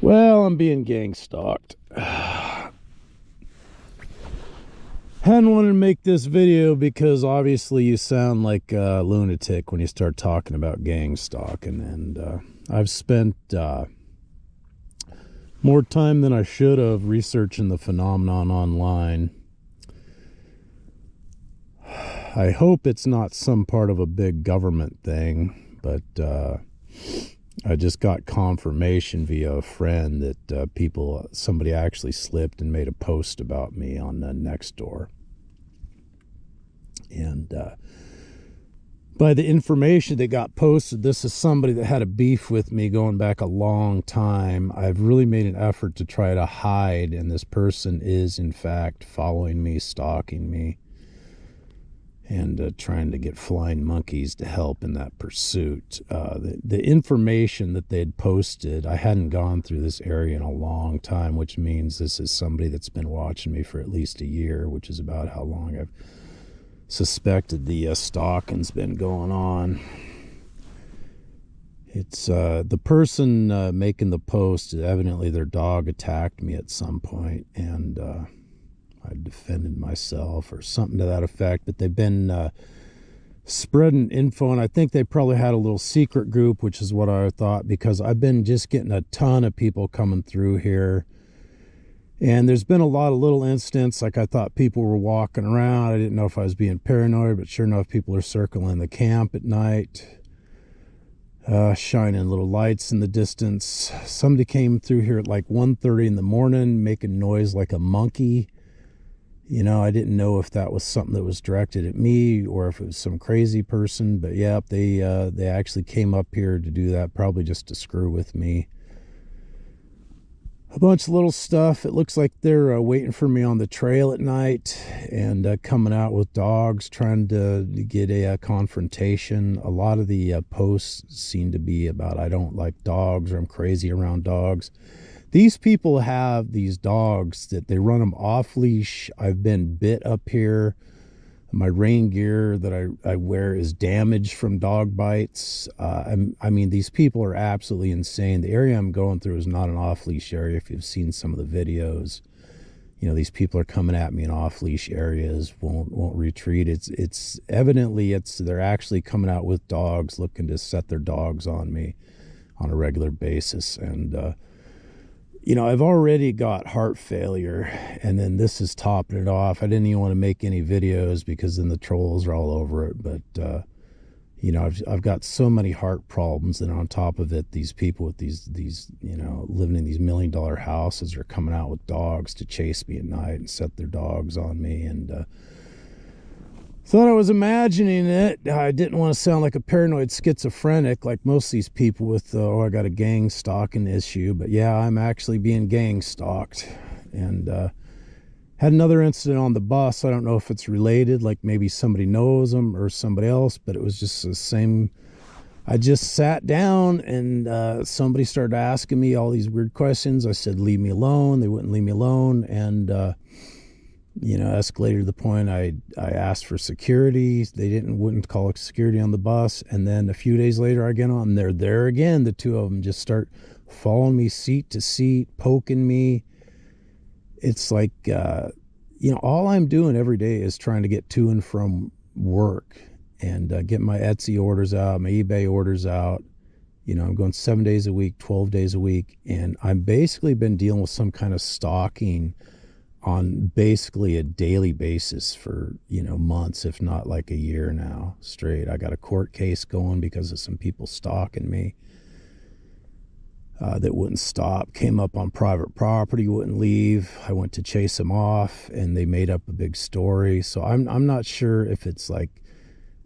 Well, I'm being gang stalked. Hadn't wanted to make this video because obviously you sound like a lunatic when you start talking about gang stalking, and I've spent more time than I should have researching the phenomenon online. I hope it's not some part of a big government thing, but I just got confirmation via a friend that somebody actually slipped and made a post about me on Nextdoor. And by the information that got posted, this is somebody that had a beef with me going back a long time. I've really made an effort to try to hide, and this person is, in fact, following me, stalking me, and trying to get flying monkeys to help in that pursuit. The information that they had posted, I hadn't gone through this area in a long time, which means this is somebody that's been watching me for at least a year, which is about how long I've suspected the stalking's been going on. It's the person making the post, evidently their dog attacked me at some point, and I defended myself or something to that effect, but they've been spreading info, and I think they probably had a little secret group, which is what I thought, because I've been just getting a ton of people coming through here, and there's been a lot of little incidents. Like, I thought people were walking around. I didn't know if I was being paranoid, but sure enough, people are circling the camp at night, shining little lights in the distance. Somebody came through here at like 1:30 in the morning, making noise like a monkey. You know, I didn't know if that was something that was directed at me or if it was some crazy person. But yeah, they actually came up here to do that, probably just to screw with me. A bunch of little stuff. It looks like they're waiting for me on the trail at night and coming out with dogs, trying to get a confrontation. A lot of the posts seem to be about I don't like dogs or I'm crazy around dogs. These people have these dogs that they run them off leash. I've been bit up here. My rain gear that I wear is damaged from dog bites. I mean, these people are absolutely insane. The area I'm going through is not an off-leash area. If you've seen some of the videos, you know, these people are coming at me in off-leash areas, won't retreat. It's evidently they're actually coming out with dogs, looking to set their dogs on me on a regular basis. And you know, I've already got heart failure, and then this is topping it off. I didn't even want to make any videos because then the trolls are all over it. But you know, I've got so many heart problems, and on top of it, these people with these you know, living in these $1 million houses are coming out with dogs to chase me at night and set their dogs on me. And thought I was imagining it. I didn't want to sound like a paranoid schizophrenic like most of these people with, I got a gang stalking issue. But yeah, I'm actually being gang stalked. And had another incident on the bus. I don't know if it's related, like maybe somebody knows them or somebody else, but it was just the same. I just sat down and somebody started asking me all these weird questions. I said, leave me alone. They wouldn't leave me alone. And you know, escalated to the point I asked for security. They wouldn't call security on the bus. And then a few days later, I get on, and they're there again. The two of them just start following me seat to seat, poking me. It's like, you know, all I'm doing every day is trying to get to and from work and get my Etsy orders out, my eBay orders out. You know, I'm going 7 days a week, 12 days a week. And I've basically been dealing with some kind of stalking on basically a daily basis for, you know, months, if not like a year now straight. I got a court case going because of some people stalking me that wouldn't stop. Came up on private property, wouldn't leave. I went to chase them off, and they made up a big story. So I'm not sure if it's like,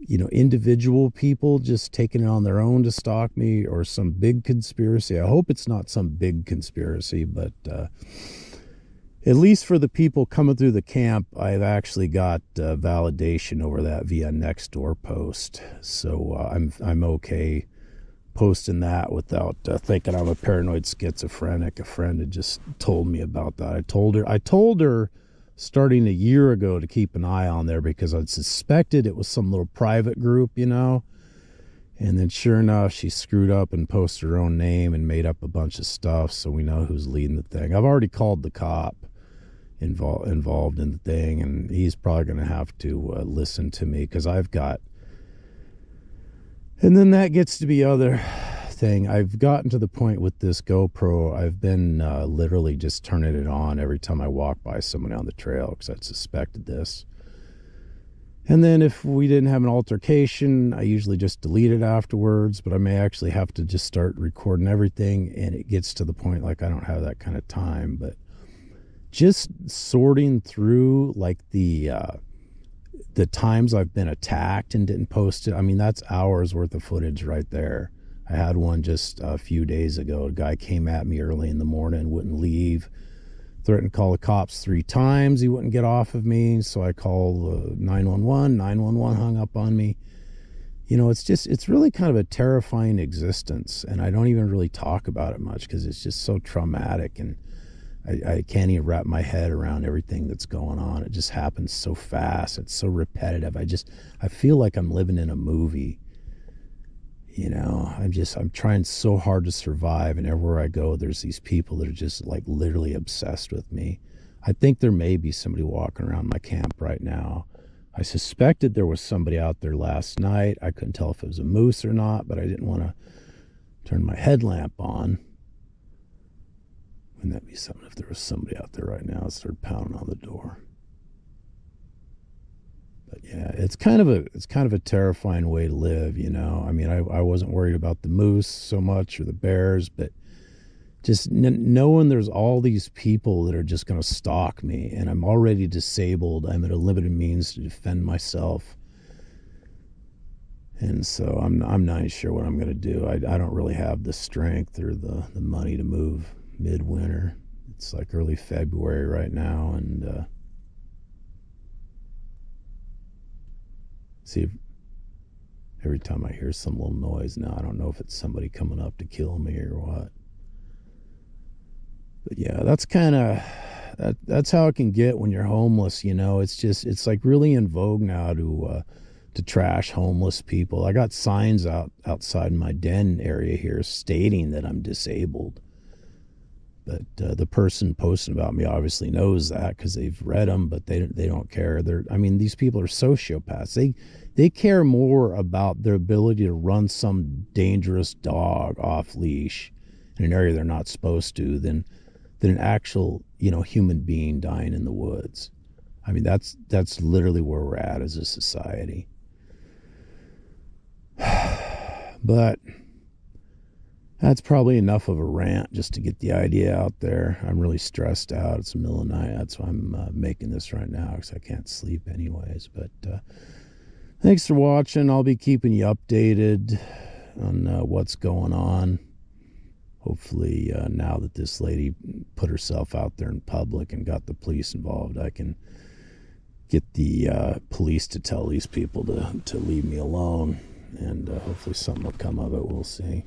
you know, individual people just taking it on their own to stalk me or some big conspiracy. I hope it's not some big conspiracy, but at least for the people coming through the camp, I've actually got validation over that via Nextdoor post. So I'm okay posting that without thinking I'm a paranoid schizophrenic. A friend had just told me about that. I told her starting a year ago to keep an eye on there because I'd suspected it was some little private group, you know. And then sure enough, she screwed up and posted her own name and made up a bunch of stuff, so we know who's leading the thing. I've already called the cop involved in the thing, and he's probably going to have to listen to me because I've got... And then that gets to be other thing. I've gotten to the point with this GoPro, I've been literally just turning it on every time I walk by somebody on the trail because I suspected this. And then if we didn't have an altercation, I usually just delete it afterwards, but I may actually have to just start recording everything, and it gets to the point like I don't have that kind of time. But just sorting through like the times I've been attacked and didn't post it, I mean, that's hours worth of footage right there. I had one just a few days ago. A guy came at me early in the morning, wouldn't leave. Threatened to call the cops 3 times. He wouldn't get off of me, so I called 911. 911 hung up on me. You know, it's really kind of a terrifying existence, and I don't even really talk about it much because it's just so traumatic, and I can't even wrap my head around everything that's going on. It just happens so fast. It's so repetitive. I feel like I'm living in a movie. You know, I'm trying so hard to survive, and everywhere I go, there's these people that are just like literally obsessed with me. I think there may be somebody walking around my camp right now. I suspected there was somebody out there last night. I couldn't tell if it was a moose or not, but I didn't want to turn my headlamp on. Wouldn't that be something if there was somebody out there right now that started pounding on the door? But yeah, it's kind of a terrifying way to live, you know. I mean, I wasn't worried about the moose so much or the bears, but just knowing there's all these people that are just going to stalk me, and I'm already disabled. I'm at a limited means to defend myself, and so I'm not even sure what I'm going to do. I don't really have the strength or the money to move midwinter. It's like early February right now, and see, every time I hear some little noise now, I don't know if it's somebody coming up to kill me or what. But yeah, that's kind of that's how it can get when you're homeless. You know, it's like really in vogue now to trash homeless people. I got signs outside my den area here stating that I'm disabled. But the person posting about me obviously knows that because they've read them, but they don't care. I mean, these people are sociopaths. They care more about their ability to run some dangerous dog off leash in an area they're not supposed to than an actual, you know, human being dying in the woods. I mean, that's literally where we're at as a society. But that's probably enough of a rant just to get the idea out there. I'm really stressed out. It's the middle of the night. That's why I'm making this right now, because I can't sleep anyways. But thanks for watching. I'll be keeping you updated on what's going on. Hopefully, now that this lady put herself out there in public and got the police involved, I can get the police to tell these people to leave me alone. And hopefully something will come of it. We'll see.